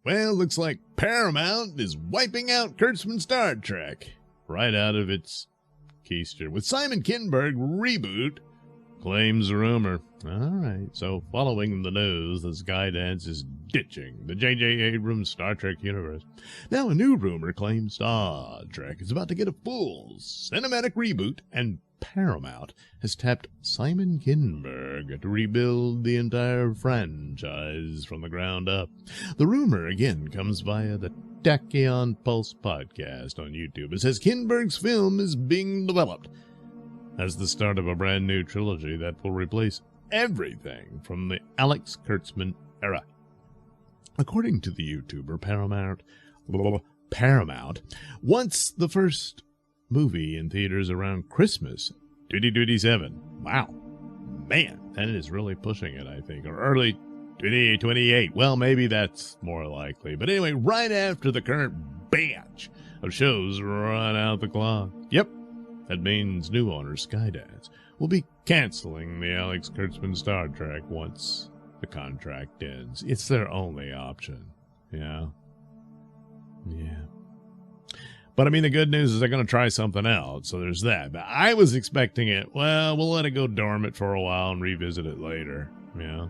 Well, looks like Paramount is wiping out Kurtzman Star Trek right out of its keister with Simon Kinberg reboot, claims rumor. All right, so following the news, the Skydance is ditching the J.J. Abrams Star Trek universe. Now, a new rumor claims Star Trek is about to get a full cinematic reboot, and Paramount has tapped Simon Kinberg to rebuild the entire franchise from the ground up. The rumor, again, comes via the Tachyon Pulse podcast on YouTube. It says Kinberg's film is being developed as the start of a brand new trilogy that will replace everything from the Alex Kurtzman era. According to the YouTuber, Paramount wants the first movie in theaters around Christmas 2027. Wow. Man, that is really pushing it, I think. Or early 2028. Well, maybe that's more likely. But anyway, right after the current batch of shows run out the clock. Yep. That means new owner Skydance will be canceling the Alex Kurtzman Star Trek once the contract ends. It's their only option. Yeah. But I mean, the good news is they're going to try something else, so there's that. But I was expecting it, well, we'll let it go dormant for a while and revisit it later. Yeah.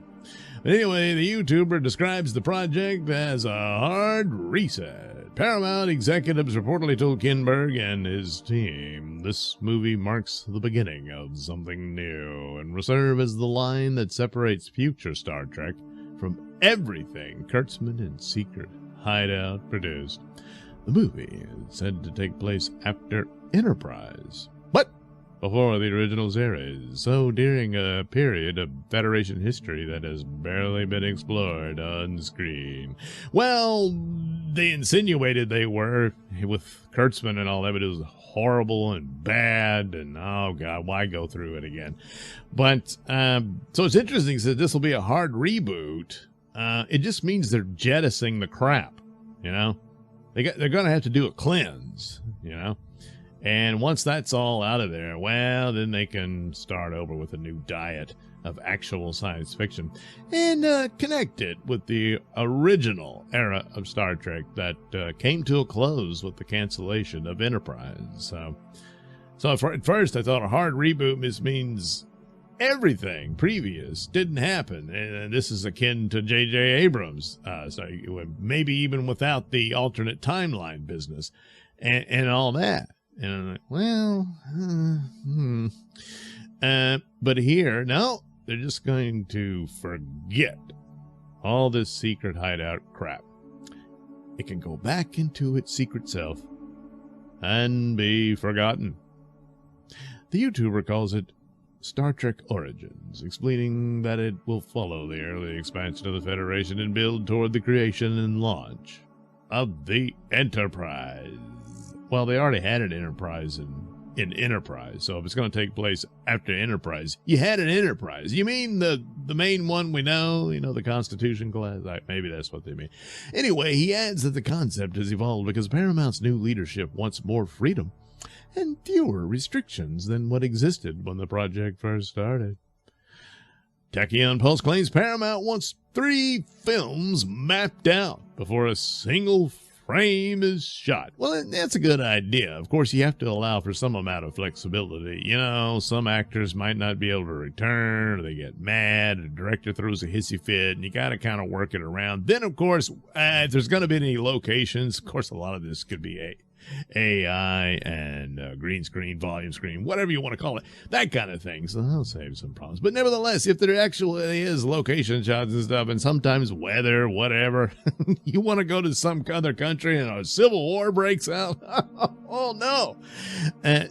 But anyway, the YouTuber describes the project as a hard reset. Paramount executives reportedly told Kinberg and his team this movie marks the beginning of something new and will serve as the line that separates future Star Trek from everything Kurtzman and Secret Hideout produced. The movie is said to take place after Enterprise, but before the original series, so during a period of Federation history that has barely been explored on screen. Well, they insinuated they were with Kurtzman and all that, but it was horrible and bad, and oh god, why go through it again? But so it's interesting that this will be a hard reboot. It just means they're jettisoning the crap, you know. They're going to have to do a cleanse, you know. And once that's all out of there, well, then they can start over with a new diet of actual science fiction and connect it with the original era of Star Trek that came to a close with the cancellation of Enterprise. So at first I thought a hard reboot means everything previous didn't happen, and this is akin to J.J. Abrams, so maybe even without the alternate timeline business and all that. And I'm like, well, but here, no, they're just going to forget all this secret hideout crap. It can go back into its secret self and be forgotten. The YouTuber calls it Star Trek Origins, explaining that it will follow the early expansion of the Federation and build toward the creation and launch of the Enterprise. Well, they already had an Enterprise in Enterprise, so if it's going to take place after Enterprise, you had an Enterprise. You mean the main one we know, the Constitution class? Maybe that's what they mean. Anyway, he adds that the concept has evolved because Paramount's new leadership wants more freedom and fewer restrictions than what existed when the project first started. Tachyon Pulse claims Paramount wants 3 films mapped out before a single frame is shot. Well, that's a good idea. Of course, you have to allow for some amount of flexibility. Some actors might not be able to return, or they get mad, the director throws a hissy fit, and you got to kind of work it around. Then, of course, if there's going to be any locations, of course, a lot of this could be AI and green screen, volume screen, whatever you want to call it, that kind of thing. So that'll save some problems. But nevertheless, if there actually is location shots and stuff, and sometimes weather, whatever, you want to go to some other country and a civil war breaks out, oh no.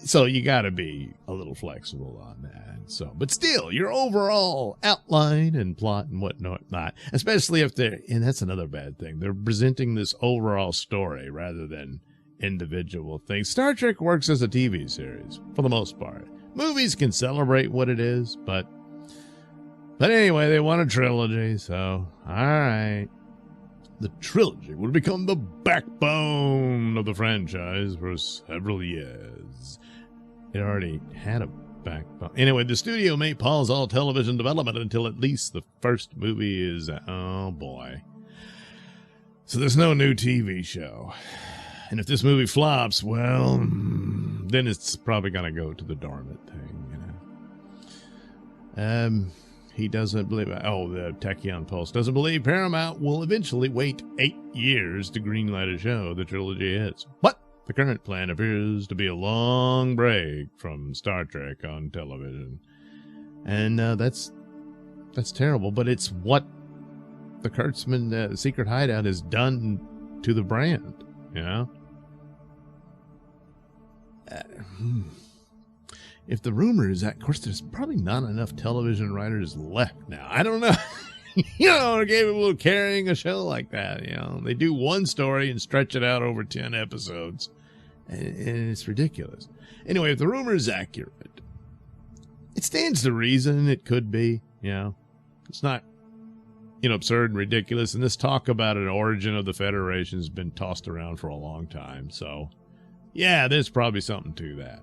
So you got to be a little flexible on that. So, but still, your overall outline and plot and whatnot, especially if and that's another bad thing, they're presenting this overall story rather than individual things. Star Trek works as a TV series for the most part. Movies can celebrate what it is, but anyway, they want a trilogy, so all right. The trilogy would become the backbone of the franchise for several years. It already had a backbone. Anyway, the studio may pause all television development until at least the first movie is, oh boy. So there's no new TV show. And if this movie flops, well, then it's probably going to go to the dormant thing, you know. He doesn't believe, the Tachyon Pulse doesn't believe Paramount will eventually wait 8 years to greenlight a show the trilogy hits. But the current plan appears to be a long break from Star Trek on television. And that's terrible, but it's what the Kurtzman Secret Hideout has done to the brand, you know? If the rumor is that, of course, there's probably not enough television writers left now. I don't know. You know, they're capable of carrying a show like that, you know? They do one story and stretch it out over 10 episodes, and it's ridiculous. Anyway, if the rumor is accurate, it stands to reason it could be, you know? It's not, you know, absurd and ridiculous. And this talk about an origin of the Federation has been tossed around for a long time. So, yeah, there's probably something to that.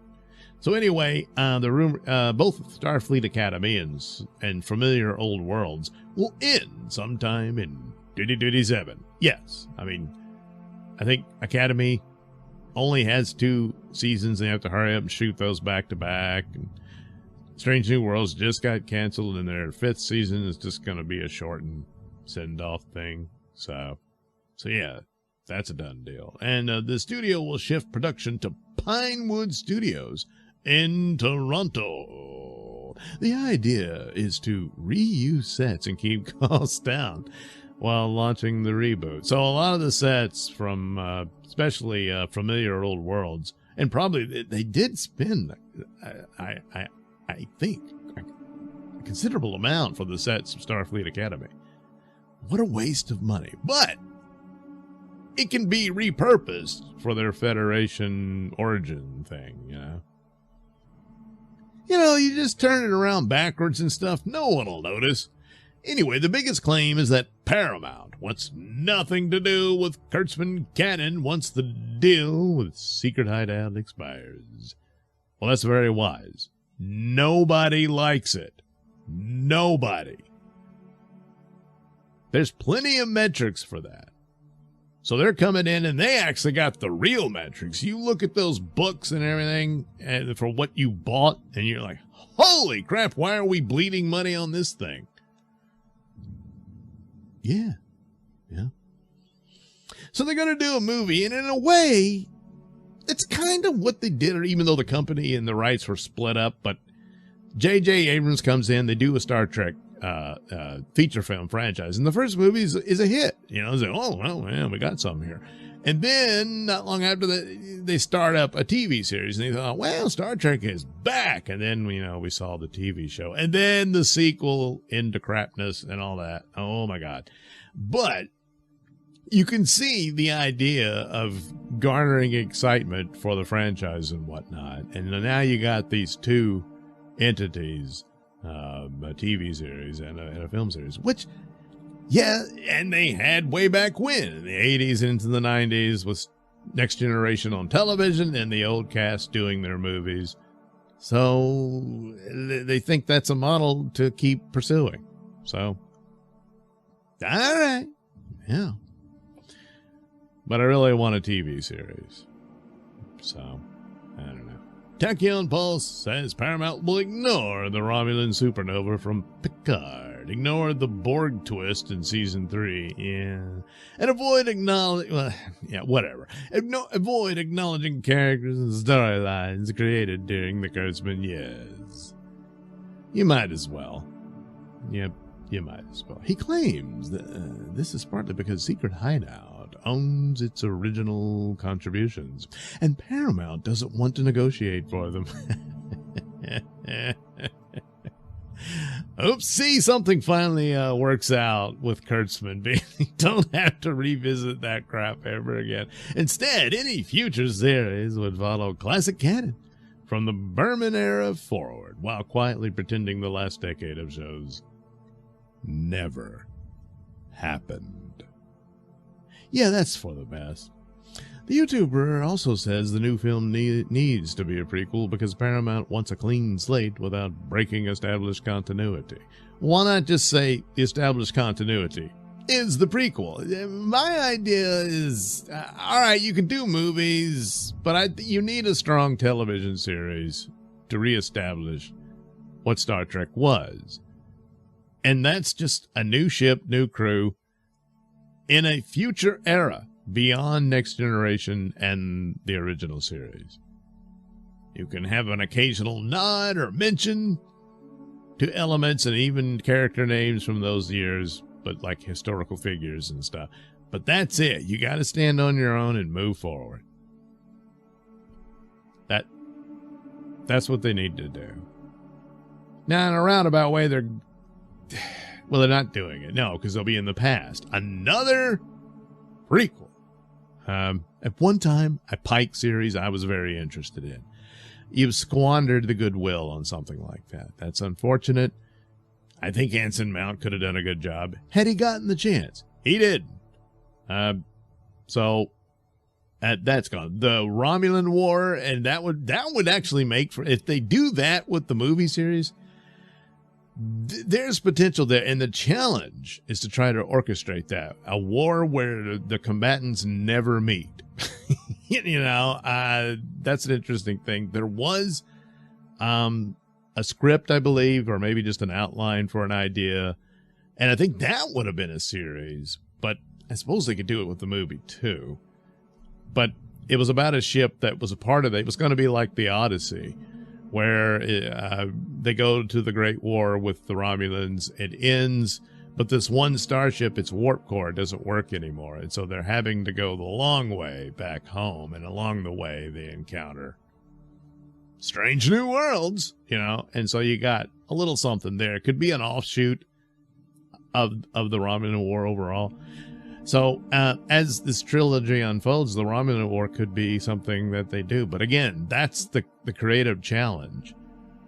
So anyway, the rumor, both Starfleet Academy and Familiar Old Worlds will end sometime in 2027. Yes, I mean, I think Academy only has 2 seasons. They have to hurry up and shoot those back to back. And Strange New Worlds just got canceled, and their 5th season is just going to be a shortened send-off thing. So yeah, that's a done deal. And the studio will shift production to Pinewood Studios in Toronto. The idea is to reuse sets and keep costs down while launching the reboot. So a lot of the sets from especially Familiar Old Worlds, and probably they did spend I think a considerable amount for the sets of Starfleet Academy. What a waste of money. But it can be repurposed for their Federation origin thing, you know. You know, you just turn it around backwards and stuff, no one will notice. Anyway, the biggest claim is that Paramount wants nothing to do with Kurtzman canon once the deal with Secret Hideout expires. Well, that's very wise. Nobody likes it. Nobody. There's plenty of metrics for that. So they're coming in and they actually got the real metrics. You look at those books and everything and for what you bought and you're like, holy crap, why are we bleeding money on this thing? Yeah. So they're going to do a movie, and in a way, it's kind of what they did, even though the company and the rights were split up. But J.J. Abrams comes in, they do a Star Trek feature film franchise, and the first movie is a hit. You know, it's like, oh, well, man, we got something here. And then, not long after that, they start up a TV series, and they thought, well, Star Trek is back. And then, you know, we saw the TV show. And then the sequel into crapness and all that. Oh, my God. But you can see the idea of garnering excitement for the franchise and whatnot. And now you got these 2 entities, a TV series and a film series, which, yeah, and they had way back when, in the 80s into the 90s, with Next Generation on television and the old cast doing their movies. So they think that's a model to keep pursuing. So, all right, yeah. But I really want a TV series. So, I don't know. Tachyon Pulse says Paramount will ignore the Romulan supernova from Picard, ignore the Borg twist in season 3, and avoid acknowledging, avoid acknowledging characters and storylines created during the Kurtzman years. You might as well. Yep, you might as well. He claims that this is partly because Secret Hideout owns its original contributions, and Paramount doesn't want to negotiate for them. Oops, see, something finally works out with Kurtzman. You don't have to revisit that crap ever again. Instead, any future series would follow classic canon from the Berman era forward, while quietly pretending the last decade of shows never happened. Yeah, that's for the best. The YouTuber also says the new film needs to be a prequel because Paramount wants a clean slate without breaking established continuity. Why not just say established continuity is the prequel. My idea is, all right, you can do movies, but you need a strong television series to reestablish what Star Trek was. And that's just a new ship, new crew, in a future era beyond Next Generation and the original series. You can have an occasional nod or mention to elements and even character names from those years, but like historical figures and stuff. But that's it. You got to stand on your own and move forward. That's what they need to do. Now, in a roundabout way, they're not doing it. No, because they'll be in the past. Another prequel. At one time, a Pike series I was very interested in. You've squandered the goodwill on something like that. That's unfortunate. I think Anson Mount could have done a good job had he gotten the chance. He didn't. So that's gone. The Romulan War, and that would actually make for, if they do that with the movie series, there's potential there. And the challenge is to try to orchestrate that. A war where the combatants never meet. That's an interesting thing. There was a script, I believe, or maybe just an outline for an idea. And I think that would have been a series, but I suppose they could do it with the movie too. But it was about a ship that was a part of it. It was going to be like the Odyssey, where they go to the Great War with the Romulans. It ends, but this one starship, its warp core doesn't work anymore. And so they're having to go the long way back home. And along the way, they encounter strange new worlds, and so you got a little something there. It could be an offshoot of the Romulan War overall. So as this trilogy unfolds, the Romulan War could be something that they do. But again, that's the creative challenge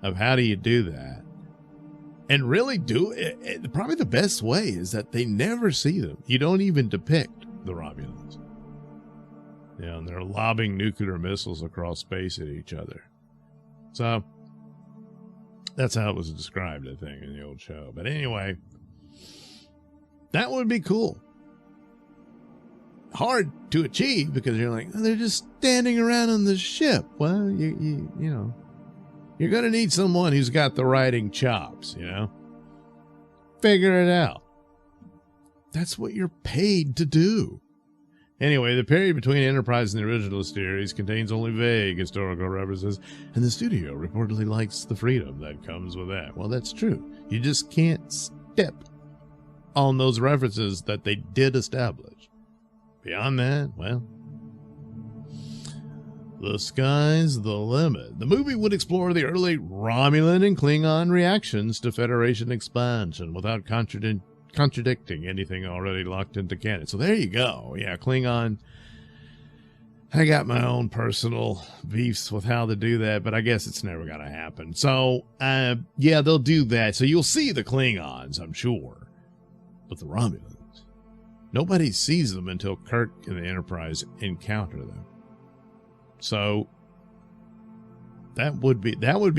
of how do you do that? And really do it. Probably the best way is that they never see them. You don't even depict the Romulans. And they're lobbing nuclear missiles across space at each other. So that's how it was described, I think, in the old show. But anyway, that would be cool. Hard to achieve because you're like, they're just standing around on the ship. Well, you know, you're going to need someone who's got the writing chops, Figure it out. That's what you're paid to do. Anyway, the period between Enterprise and the original series contains only vague historical references, and the studio reportedly likes the freedom that comes with that. Well, that's true. You just can't step on those references that they did establish. Beyond that, well, the sky's the limit. The movie would explore the early Romulan and Klingon reactions to Federation expansion without contradicting anything already locked into canon. So there you go. Yeah, Klingon. I got my own personal beefs with how to do that, but I guess it's never going to happen. So, yeah, they'll do that. So you'll see the Klingons, I'm sure. But the Romulans, nobody sees them until Kirk and the Enterprise encounter them. So that would be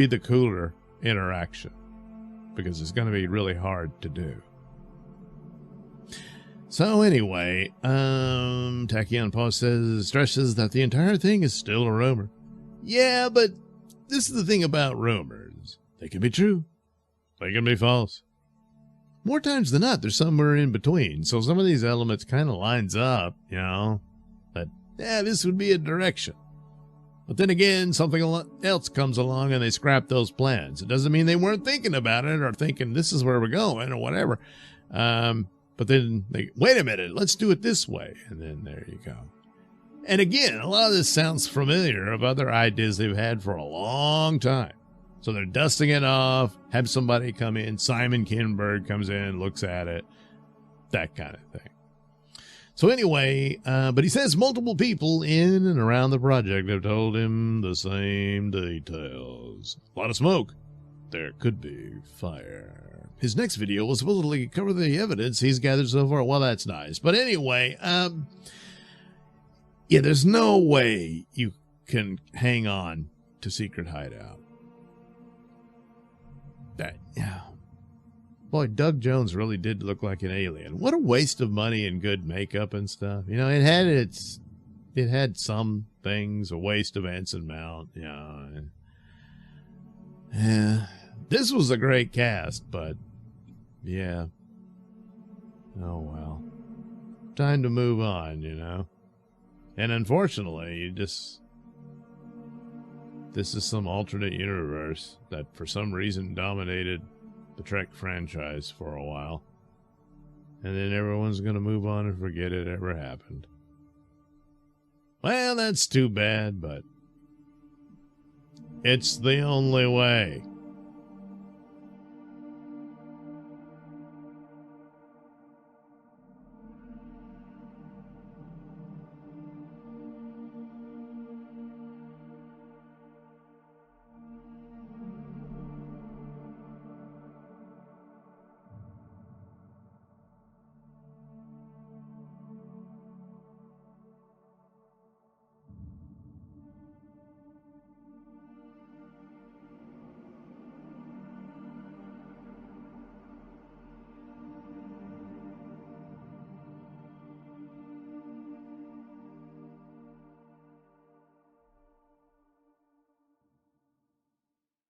the cooler interaction, because it's going to be really hard to do. So anyway, Tachyon Post stresses that the entire thing is still a rumor. Yeah, but this is the thing about rumors. They can be true. They can be false. More times than not, they're somewhere in between. So some of these elements kind of lines up, that, this would be a direction. But then again, something else comes along and they scrap those plans. It doesn't mean they weren't thinking about it or thinking this is where we're going or whatever. But then they, wait a minute, let's do it this way. And then there you go. And again, a lot of this sounds familiar of other ideas they've had for a long time. So they're dusting it off, have somebody come in. Simon Kinberg comes in, looks at it, that kind of thing. So anyway, but he says multiple people in and around the project have told him the same details. A lot of smoke. There could be fire. His next video will supposedly cover the evidence he's gathered so far. Well, that's nice. But anyway, yeah, there's no way you can hang on to Secret Hideout. Boy, Doug Jones really did look like an alien. What a waste of money and good makeup and stuff. You know, it had some things, a waste of Anson Mount. Yeah. This was a great cast, but yeah. Oh, well. Time to move on, you know. And unfortunately, this is some alternate universe that for some reason dominated the Trek franchise for a while. And then everyone's going to move on and forget it ever happened. Well, that's too bad, but it's the only way.